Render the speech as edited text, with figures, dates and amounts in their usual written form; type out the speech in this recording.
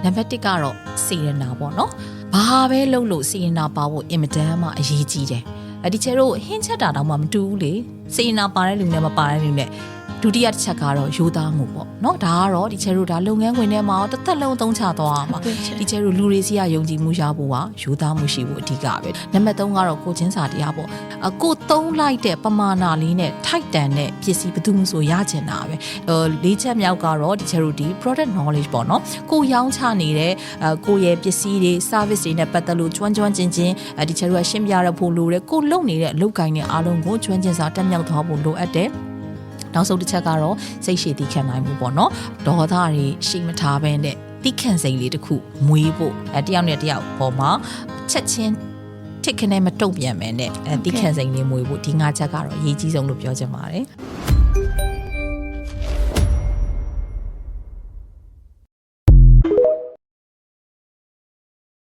နံပါတ်1ကတော့စေရနာပေါ့နော်ဘာပဲလုပ်လို့စေရနာပါဖို့အင်မတန်မှအရေးကြီးတယ်ဒီချေတို့ဟင်းချက်တာတော့မှမတူဘူးလေစေရနာပါတဲ့လူနဲ့မပါတဲ့လူနဲ့ဒုတိယတစ်ချက်ကတော့ရိုးသားမှုပေါ့နော်ဒါကတော့ဒီချေတို့ဒါလုပ်ငန်းခွင်ထဲမှာတစ်သက်လုံးသုံးချသွားရမှာဒီချေတို့လူတွေစီကယုံကြည်မှုရဖို့ကရိုးသားမှုရှိဖို့အဓိကပဲနံပါတ်3ကတော့ကိုချင်းစာတရားပေါ့ကိုသုံးလိုက်တဲ့ပမာဏလေးနဲ့ထိုက်တန်တဲ့ပစ္စည်းဘယ်သူမှဆိုရချင်တာပဲ၄ချက်မြောက်ကတော့ဒီချေတို့ဒီ product knowledge ပေါ့နော်ကိုရောင်းချနေတဲ့ကိုရဲ့ပစ္စည်းတွေ service တွေနဲ့ပတ်သက်လို့ကျွမ်းကျင်ဒီချေတို့ကရှင်းပြရဖို့လိုတယ်ကိုလုပ်နေတဲ့အလုပ်ကိုင်းတဲ့အားလုံးကိုကျွမ်းကျင်စွာတက်မြောက်သွားဖို့လိုအပ်တယ်နောက်ဆုံးတစ်ချက်ကတော့စိတ်ရှည်တိခံနိုင်မှုပေါ့နော်ဒေါသတွေရှိမထားဘဲနဲ့တိခံစိတ်လေးတစ်ခုမွေးဖို့တယောက်နဲ့တယောက်ပေါ်မှာချက်ချင်းထစ်ခနဲ့မတုံ့ပြန်မဲနဲ့တိခံစိတ်လေးမွေးဖို့ဒီ၅ချက်ကတော့အရေးကြီးဆုံးလို့ပြောချင်ပါတယ်